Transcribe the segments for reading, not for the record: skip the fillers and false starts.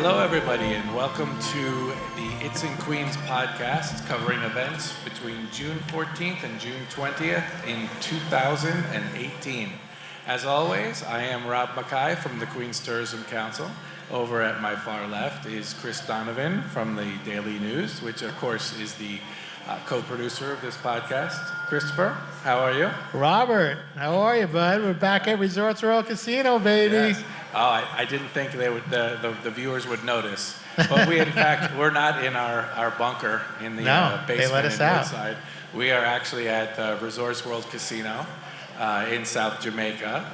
Hello, everybody, and welcome to the It's in Queens podcast covering events between June 14th and June 20th in 2018. As always, I am Rob Mackay from the Queens Tourism Council. Over at my far left is Chris Donovan from the Daily News, which, of course, is the co-producer of this podcast. Christopher, how are you? Robert, how are you, bud? We're back at Resorts World Casino, baby. Yes. Oh, I didn't think they would. The viewers would notice. But we, in fact, we're not in our bunker in the basement they let us in out. Woodside. We are actually at Resorts World Casino in South Jamaica.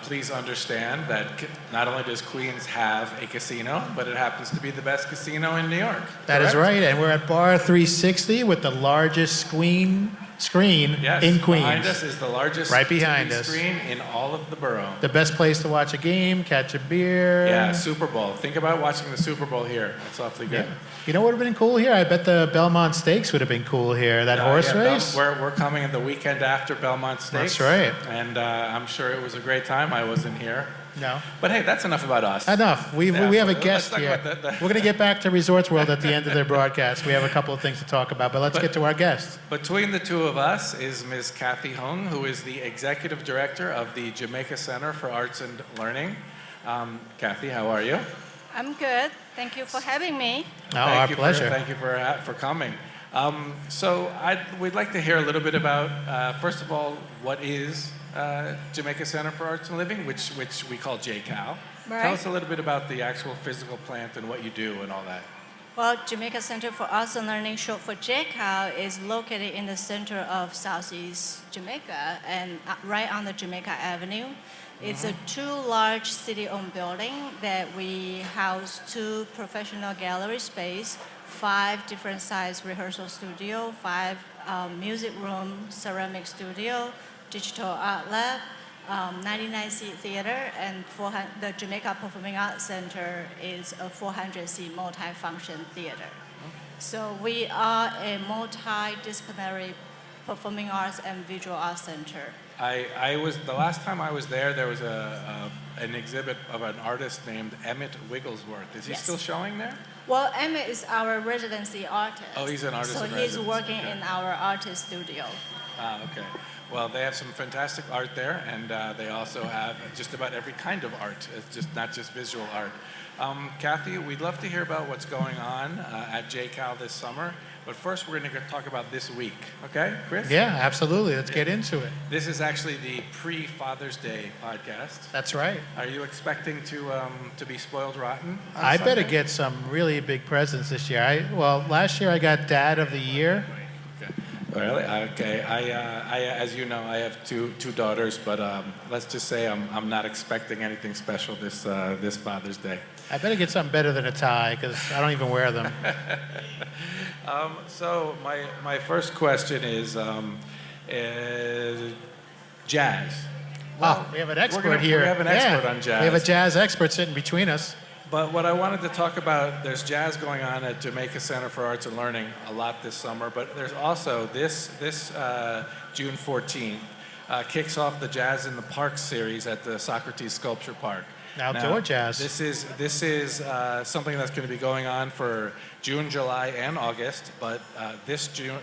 Please understand that not only does Queens have a casino, but it happens to be the best casino in New York. That is right, and we're at Bar 360 with the largest screen Yes, in Queens. Behind us is the largest right behind TV us. screen in all of the borough. The best place to watch a game, catch a beer. Yeah, Super Bowl. Think about watching the Super Bowl here. That's awfully good. Yeah. You know what would have been cool here? I bet the Belmont Stakes would have been cool here. That horse race. We're coming in the weekend after Belmont Stakes. That's right. And I'm sure it was a great time. I wasn't here. No. But hey, that's enough about us. Enough. We have a guest talk here. about We're going to get back to Resorts World at the end of their broadcast. We have a couple of things to talk about, but let's get to our guest. Between the two of us is Ms. Cathy Hung, who is the Executive Director of the Jamaica Center for Arts and Learning. Cathy, how are you? I'm good. Thank you for having me. Oh, our pleasure. Thank you for coming. So we'd like to hear a little bit about, first of all, what is Jamaica Center for Arts and Living, which we call JCAL. Right. Tell us a little bit about the actual physical plant and what you do and all that. Well, Jamaica Center for Arts and Learning, short for JCAL, is located in the center of Southeast Jamaica and right on the Jamaica Avenue. It's a two large city-owned building that we house 2 professional gallery space, 5 different size rehearsal studio, 5 music room, ceramic studio, digital art lab, 99-seat theater, and the Jamaica Performing Arts Center is a 400-seat multi-function theater. So we are a multidisciplinary performing arts and visual arts center. The last time I was there was an exhibit of an artist named Emmett Wigglesworth. Is he Yes. still showing there? Well, Emmett is our residency artist. Oh, he's an artist So in he's residence. working Okay. in our artist studio. Okay. Well, they have some fantastic art there, and they also have just about every kind of art. It's just not just visual art. Cathy, we'd love to hear about what's going on at JCAL this summer. But first, we're going to talk about this week. Okay, Chris? Yeah, absolutely. Let's get into it. This is actually the pre-Father's Day podcast. That's right. Are you expecting to be spoiled rotten? On I Sunday? better get some really big presents this year. Last year I got Dad of the Year. Okay. Really? Okay. I as you know, I have two daughters, but let's just say I'm not expecting anything special this Father's Day. I better get something better than a tie because I don't even wear them. So my first question is jazz. Well, we have an expert here. We have an expert on jazz. We have a jazz expert sitting between us. But what I wanted to talk about, there's jazz going on at Jamaica Center for Arts and Learning a lot this summer, but there's also this June 14th kicks off the Jazz in the Park series at the Socrates Sculpture Park. Outdoor jazz. This is something that's going to be going on for June, July, and August. But this June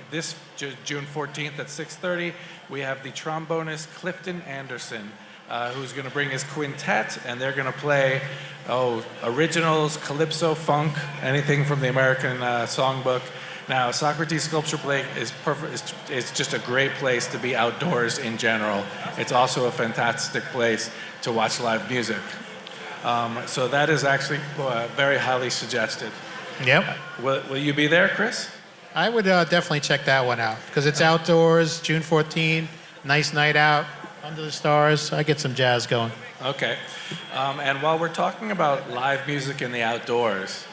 14th at 6:30, we have the trombonist Clifton Anderson, who's going to bring his quintet, and they're going to play originals, calypso, funk, anything from the American songbook. Now, Socrates Sculpture Park is perfect. It's just a great place to be outdoors in general. It's also a fantastic place to watch live music. So that is actually very highly suggested. Yep. Will you be there, Chris? I would definitely check that one out because it's outdoors, June 14th, nice night out, under the stars. I get some jazz going. Okay. And while we're talking about live music in the outdoors,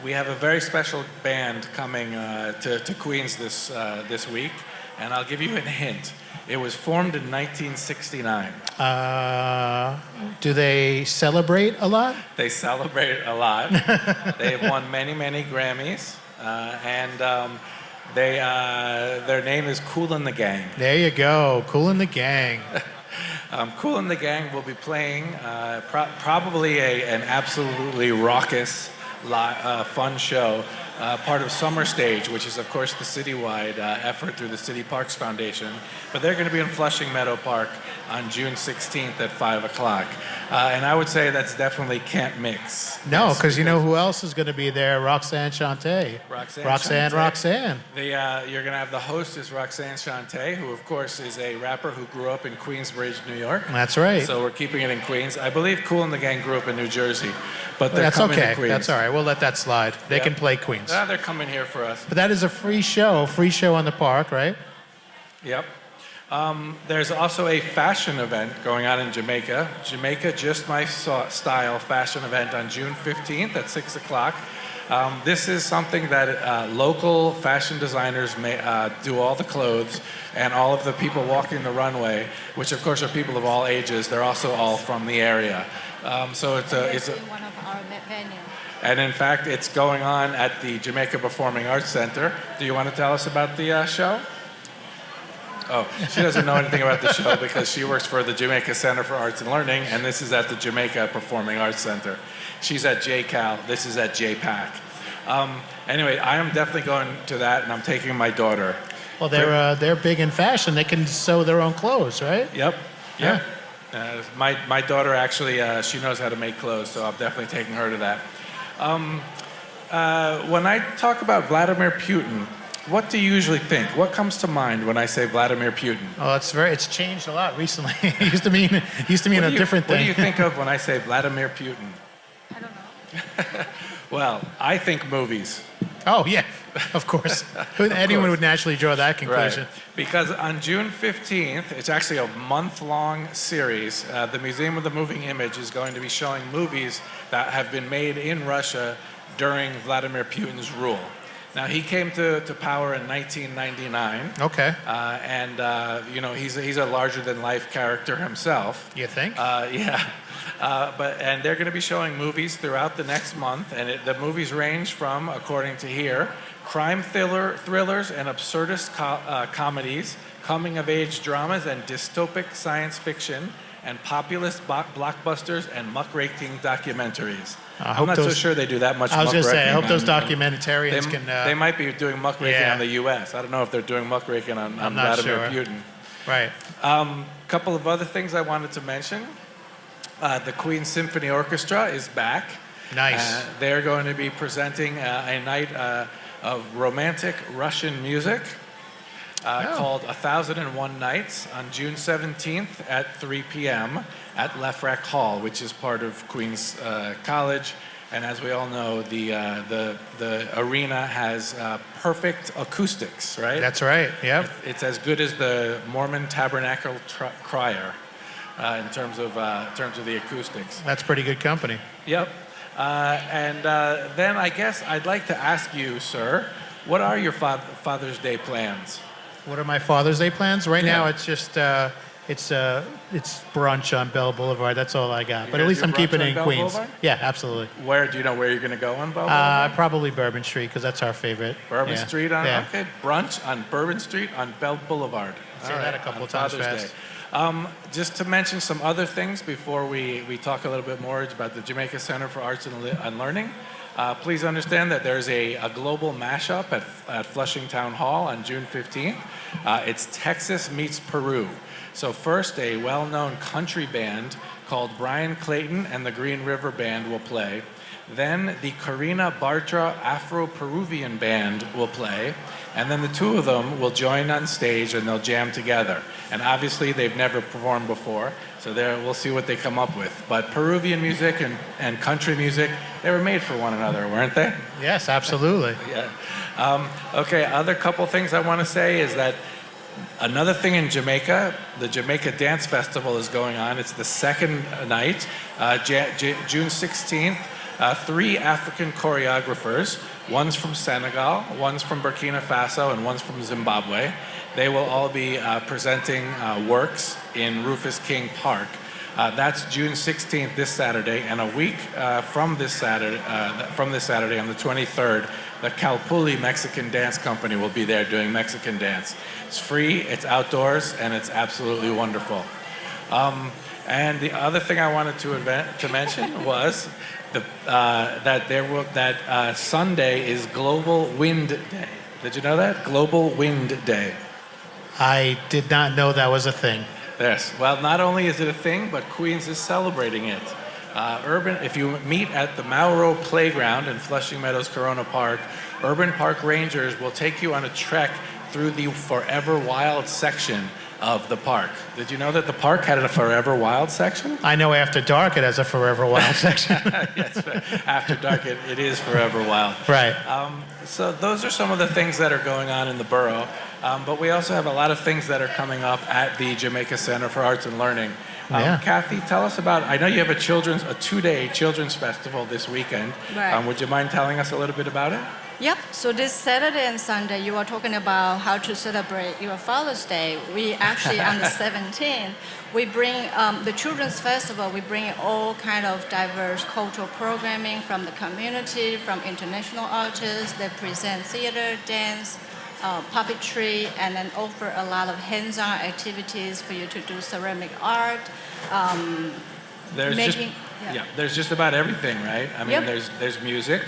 we have a very special band coming to Queens this week, and I'll give you a hint. It was formed in 1969. Do they celebrate a lot? They celebrate a lot. They've won many, many Grammys, and their name is Kool and the Gang. There you go, Kool and the Gang. Kool and the Gang will be playing probably an absolutely raucous, fun show, part of Summer Stage, which is, of course, the citywide effort through the City Parks Foundation. But they're going to be in Flushing Meadow Park on June 16th at 5 o'clock. And I would say that's definitely can't mix. No, because you know who else is going to be there? Roxanne Shante. Roxanne. You're going to have the host is Roxanne Shante, who, of course, is a rapper who grew up in Queensbridge, New York. That's right. So we're keeping it in Queens. I believe Kool and the Gang grew up in New Jersey, but they're That's coming okay. to Queens. That's all right. We'll let that slide. They Yep. can play Queens. They're coming here for us. But that is a free show on the park, right? Yep. There's also a fashion event going on in Jamaica. Jamaica Just My Style fashion event on June 15th at 6 o'clock. This is something that local fashion designers may do all the clothes, and all of the people walking the runway, which of course are people of all ages. They're also all from the area. So it's one of our venues. and in fact, it's going on at the Jamaica Performing Arts Center. Do you want to tell us about the show? Oh, she doesn't know anything about the show because she works for the Jamaica Center for Arts and Learning, and this is at the Jamaica Performing Arts Center. She's at JCAL, this is at JPAC. Anyway, I am definitely going to that, and I'm taking my daughter. Well, they're big in fashion. They can sew their own clothes, right? Yep. Yeah. My daughter actually, she knows how to make clothes, so I'm definitely taking her to that. When I talk about Vladimir Putin, what do you usually think? What comes to mind when I say Vladimir Putin? Oh, it's changed a lot recently. It used to mean a different thing. What do you think of when I say Vladimir Putin? I don't know. Well, I think movies. Oh yeah, of course. Anyone would naturally draw that conclusion. Right. Because on June 15th, it's actually a month-long series. The Museum of the Moving Image is going to be showing movies that have been made in Russia during Vladimir Putin's rule. Now, he came to power in 1999. Okay. He's a larger-than-life character himself. You think? Yeah. And they're going to be showing movies throughout the next month, and the movies range from, according to here, crime thrillers and absurdist comedies, coming-of-age dramas and dystopic science fiction, and populist blockbusters and muckraking documentaries. I'm not so sure they do that much muckraking. I was going to say, I hope those documentarians can... They might be doing muckraking on the U.S. I don't know if they're doing muckraking on Vladimir Putin. Right. Couple of other things I wanted to mention. The Queen Symphony Orchestra is back. Nice. They're going to be presenting a night of romantic Russian music called 1001 Nights on June 17th at 3 p.m. at Lefrak Hall, which is part of Queens College. And as we all know, the arena has perfect acoustics, right? That's right. Yep. It's as good as the Mormon Tabernacle Choir in terms of the acoustics. That's pretty good company. Yep. Then I guess I'd like to ask you, sir, what are your Father's Day plans? What are my Father's Day plans? Right now, it's just it's brunch on Bell Boulevard. That's all I got. But at least I'm keeping it in Queens. Boulevard? Yeah, absolutely. Where do you know where you're going to go on Bell Boulevard? Probably Bourbon Street because that's our favorite. Bourbon Street on okay. Brunch on Bourbon Street on Bell Boulevard. Say that a couple of times fast. Just to mention some other things before we talk a little bit more about the Jamaica Center for Arts and Learning. Please understand that there's a global mashup at Flushing Town Hall on June 15th. It's Texas meets Peru. So first, a well-known country band called Brian Clayton and the Green River Band will play. Then the Karina Bartra Afro-Peruvian Band will play. And then the two of them will join on stage and they'll jam together. And obviously, they've never performed before, so we'll see what they come up with. But Peruvian music and country music, they were made for one another, weren't they? Yes, absolutely. Yeah. Okay, other couple things I want to say is that another thing in Jamaica, the Jamaica Dance Festival is going on. It's the second night, June 16th. 3 African choreographers, one's from Senegal, one's from Burkina Faso, and one's from Zimbabwe. They will all be presenting works in Rufus King Park. That's June 16th, this Saturday, and a week from this Saturday, on the 23rd, the Calpulli Mexican Dance Company will be there doing Mexican dance. It's free, it's outdoors, and it's absolutely wonderful. And the other thing I wanted to mention was that Sunday is Global Wind Day. Did you know that? Global Wind Day. I did not know that was a thing. Yes. Well, not only is it a thing, but Queens is celebrating it. If you meet at the Mauro Playground in Flushing Meadows, Corona Park, Urban Park Rangers will take you on a trek through the Forever Wild section of the park. Did you know that the park had a Forever Wild section? I know after dark it has a Forever Wild section. Yes, after dark it is Forever Wild. Right. So those are some of the things that are going on in the borough. But we also have a lot of things that are coming up at the Jamaica Center for Arts and Learning. Yeah. Kathy, tell us about, I know you have a 2-day children's festival this weekend. Right. Would you mind telling us a little bit about it? Yep. So this Saturday and Sunday, you are talking about how to celebrate your Father's Day. We actually, on the 17th, we bring the Children's Festival. We bring all kind of diverse cultural programming from the community, from international artists. They present theater, dance, puppetry, and then offer a lot of hands-on activities for you to do ceramic art. There's just about everything, right? I mean, Yep. there's music,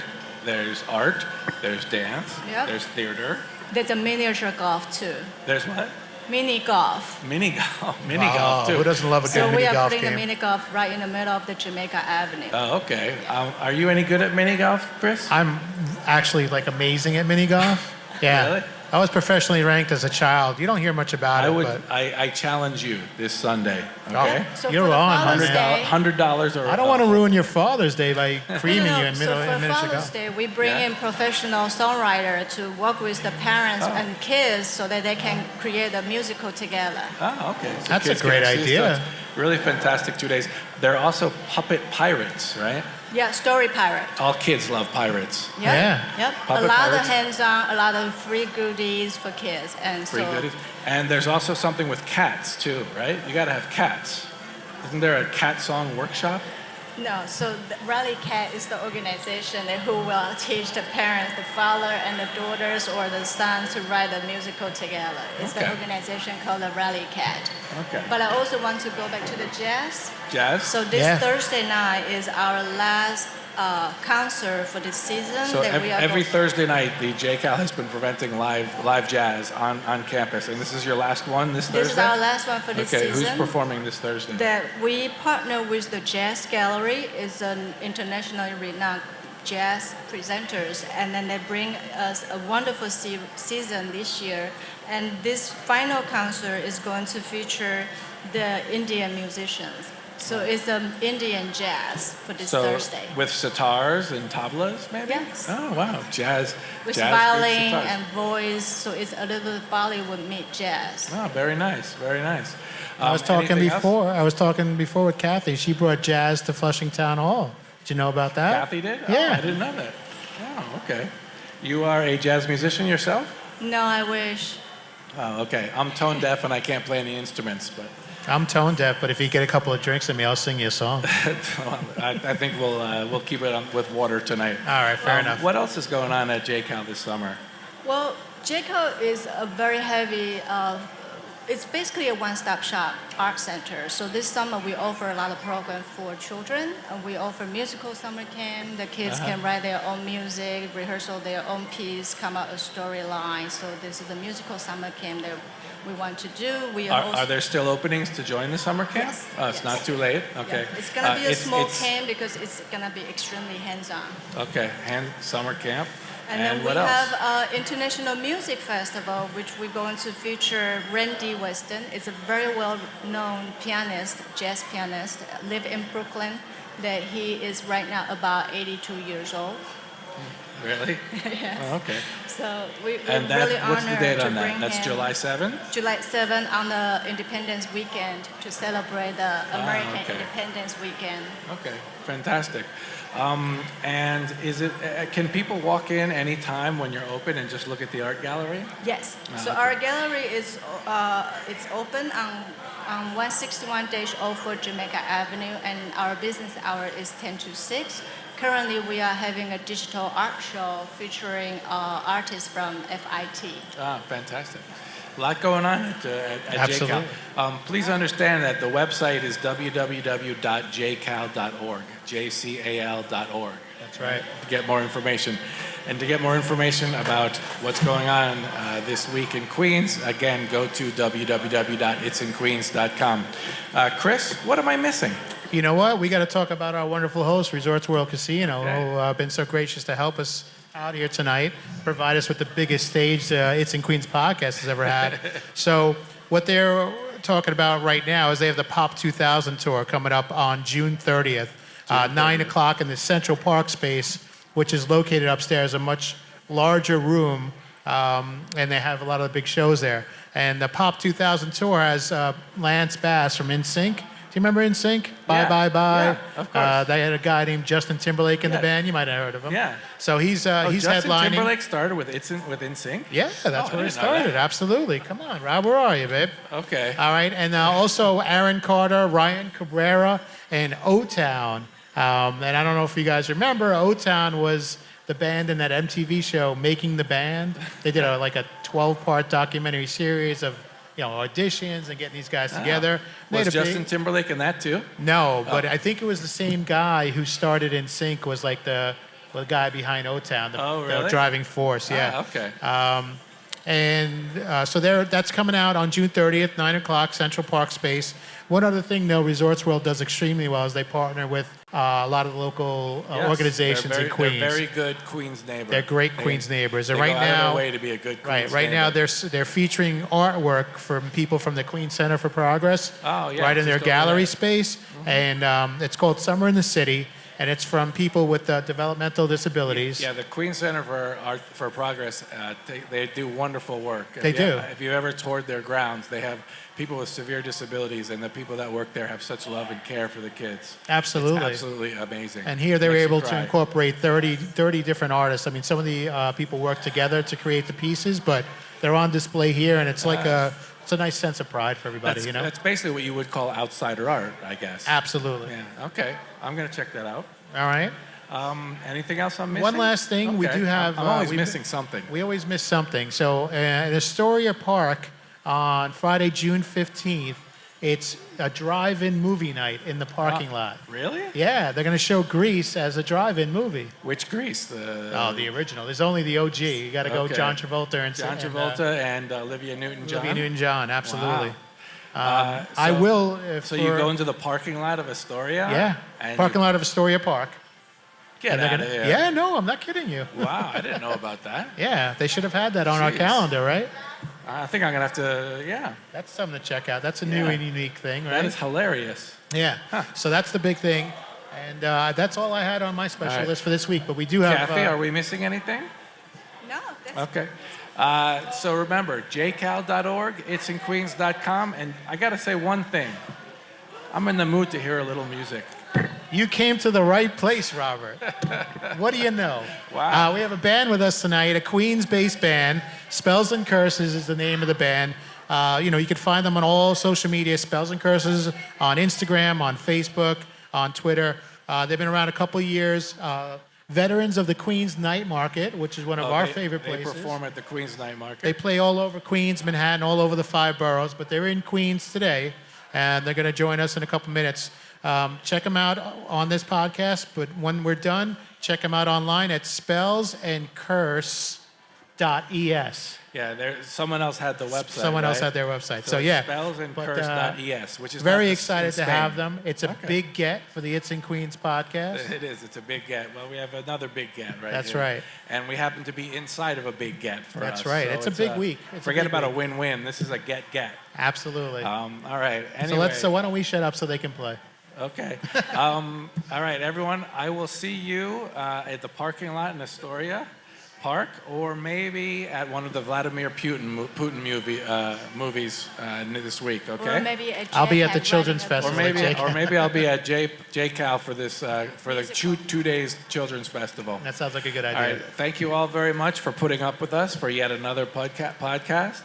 there's art, there's dance, Yep. there's theater. There's a miniature golf too. There's what? Mini golf. Mini golf. Wow, Too. who doesn't love a good So we mini are golf putting the game? mini golf right in the middle of the Jamaica Avenue. Oh, okay. Are you any good at mini golf, Chris? I'm actually like amazing at mini golf. Yeah. Really? I was professionally ranked as a child. You don't hear much about it, but I challenge you this Sunday. Oh. Okay. So You're for the on, Father's Day, $100 or I don't want to ruin your Father's Day by creaming you in So for minutes ago. Father's Day, we bring Yeah. in professional songwriter to work with the parents Oh. and kids so that they can create a musical together. Oh, okay. So That's a kids can great actually idea. start- Really fantastic 2 days. They're also puppet pirates, right? Yeah, story pirate. All kids love pirates. Yep. Yeah. Yep. Puppet a lot pirates. of hands-on, a lot of free goodies for kids, and Free so goodies. And there's also something with cats too, right? You got to have cats. Isn't there a cat song workshop? no. So the Rally Cat is the organization who will teach the parents, the father and the daughters or the sons to write a musical together. It's Okay. the organization called the Rally Cat. Okay. But I also want to go back to the jazz. Jazz? So this Yeah. Thursday night is our last concert for this season. So that we are every going- Thursday night, the JCAL has been presenting live jazz on campus. And this is your last one this Thursday? This is our last one for this Okay, season. who's performing this Thursday? That we partner with the Jazz Gallery. It's an internationally renowned jazz presenters, and then they bring us a wonderful season this year. And this final concert is going to feature the Indian musicians. So it's Indian jazz for this So Thursday. with sitars and tablas, maybe? Yes. Oh, wow. Jazz. With jazz violin sitars. and voice, so it's a little Bollywood meet jazz. Oh, very nice. Very nice. I was talking anything else? before. I was talking before with Kathy. She brought jazz to Flushing Town Hall. Did you know about that? Kathy did? Yeah. Oh, I didn't know that. Oh, okay. You are a jazz musician yourself? No, I wish. Oh, okay. I'm tone deaf and I can't play any instruments, but I'm tone deaf, but if you get a couple of drinks in me, I'll sing you a song. I think we'll keep it on with water tonight. All right, fair enough. What else is going on at JCAL this summer? Well, Jayco is a very heavy, it's basically a one-stop shop art center. So this summer we offer a lot of programs for children. We offer musical summer camp. The kids can write their own music, rehearsal their own piece, come up with a storyline. So this is a musical summer camp that we want to do. We Are there still openings to join the summer camp? Yes, Oh, it's yes. not too late? Okay. Yeah, it's gonna be a small it's- camp because it's gonna be extremely hands-on. Okay, summer camp. And then we what else? have an international music festival, which we're going to feature Randy Weston. It's a very well-known pianist, jazz pianist, live in Brooklyn. That he is right now about 82 years old. Really? Yes. Oh, okay. So we're And that, really what's honored the date to on that? bring That's him July 7th? July 7 on the Independence Weekend to celebrate the American okay. Independence Weekend. Okay, fantastic. And is it? Can people walk in anytime when you're open and just look at the art gallery? Yes. So okay. our gallery is it's open on 161-04 Jamaica Avenue, and our business hour is 10 to 6. Currently, we are having a digital art show featuring artists from FIT. Ah, fantastic. A lot going on at Absolutely. JCAL. Please understand that the website is www.jcal.org, jcal.org. That's right. To get more information. And to get more information about what's going on this week in Queens, again, go to www.it'sinqueens.com. Chris, what am I missing? You know what? We got to talk about our wonderful host, Resorts World Casino, Okay. who have been so gracious to help us out here tonight, provide us with the biggest stage It's in Queens podcast has ever had. So what they're talking about right now is they have the Pop 2000 tour coming up on June 30th, 9 o'clock in the Central Park space, which is located upstairs, a much larger room, and they have a lot of the big shows there. And the Pop 2000 tour has Lance Bass from NSYNC. Do you remember NSYNC? Bye, Yeah. bye, bye. Yeah, of course. They had a guy named Justin Timberlake in the Yeah. band. You might have heard of him. Yeah. So he's Justin headlining. Timberlake started with NSYNC? Yeah, that's I where it didn't know started. that. Absolutely. Come on, Rob. Where are you, babe? Okay. All right. And also Aaron Carter, Ryan Cabrera, and O-Town. And I don't know if you guys remember, O-Town was the band in that MTV show, Making the Band. They did a 12-part documentary series of auditions and getting these guys together. They Was had a big- Justin Timberlake in that too? No, but I think it was the same guy who started in Sync was like the guy behind O-Town, the really? driving force. Yeah. Okay. So that's coming out on June 30th, 9 o'clock, Central Park Space. One other thing, though, Resorts World does extremely well is they partner with a lot of the local Yes, organizations in Queens. They're very good Queens neighbors. They're great Queens neighbors. They And right go out of now, their way to be a good Queens right now neighbor. they're featuring artwork from people from the Queens Center for Progress. Oh, yeah, Right in their just over gallery there. space, and it's called Summer in the City, and it's from people with developmental disabilities. Yeah, the Queens Center for Progress, they do wonderful work. They do. If you've ever toured their grounds, they have people with severe disabilities, and the people that work there have such love and care for the kids. Absolutely. It's absolutely amazing. And here they were Makes you able to cry. incorporate 30 different artists. I mean, some of the people work together to create the pieces, but they're on display here, and it's it's a nice sense of pride for everybody, That's basically what you would call outsider art, I guess. Absolutely. Yeah. Okay. I'm going to check that out. All right. Anything else I'm missing? One last thing, we Okay. do have. I'm always we- missing something. We always miss something. So in Astoria Park on Friday, June 15th, it's a drive-in movie night in the parking lot. Really? Yeah, they're going to show Grease as a drive-in movie. Which Grease? The original. There's only the OG. You got to go Okay. John Travolta and John Travolta and Olivia Newton-John. Olivia Newton-John, absolutely. Wow. I will. So you go into the parking lot of Astoria? Yeah, And parking lot of Astoria Park. Get And they're out gonna- of here. Yeah, no, I'm not kidding you. Wow, I didn't know about that. Yeah, they should have had that on our Jeez. calendar, right? I think I'm going to have to, yeah. That's something to check out. That's a new Yeah. and unique thing, right? That is hilarious. Yeah. So that's the big thing. And that's all I had on my special All right. list for this week. But we do have. Kathy, are we missing anything? No, that's Okay. So remember, jcal.org, it'sinqueens.com, and I got to say one thing. I'm in the mood to hear a little music. You came to the right place, Robert. What do you know? Wow. We have a band with us tonight, a Queens-based band. Spells and Curses is the name of the band. You can find them on all social media, Spells and Curses, on Instagram, on Facebook, on Twitter. They've been around a couple of years. Veterans of the Queens Night Market, which is one of our favorite They places. perform at the Queens Night Market. They play all over Queens, Manhattan, all over the 5 boroughs, but they're in Queens today, and they're going to join us in a couple minutes. Check them out on this podcast, but when we're done, check them out online at spellsandcurse.es. Yeah, someone else had the website. Someone else right? had their website. So it's yeah. spellsandcurse.es, which is Very not excited in to Spain. have them. It's a Okay. big get for the It's in Queens podcast. It is. It's a big get. Well, we have another big get right That's here. right. And we happen to be inside of a big get for us. That's right. So It's a big week. It's a forget big about week. a win-win. This is a get-get. Absolutely. All right. Anyway. So why don't we shut up so they can play? Okay. All right, everyone. I will see you at the parking lot in Astoria Park, or maybe at one of the Vladimir Putin movies this week. Okay. Or maybe a I'll be at the JPAC Children's running a Festival. business. Or maybe I'll be at JCAL for this for the Musical. 2 days children's festival. That sounds like a good All idea. right. Thank you all very much for putting up with us for yet another podcast.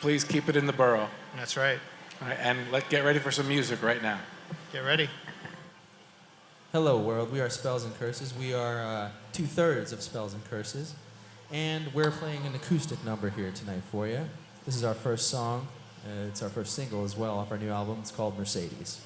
Please keep it in the borough. That's right. All right, and let's get ready for some music right now. Get ready. Hello, world. We are Spells and Curses. We are 2/3 of Spells and Curses. And we're playing an acoustic number here tonight for you. This is our first song. It's our first single as well off our new album. It's called Mercedes.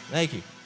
Thank you.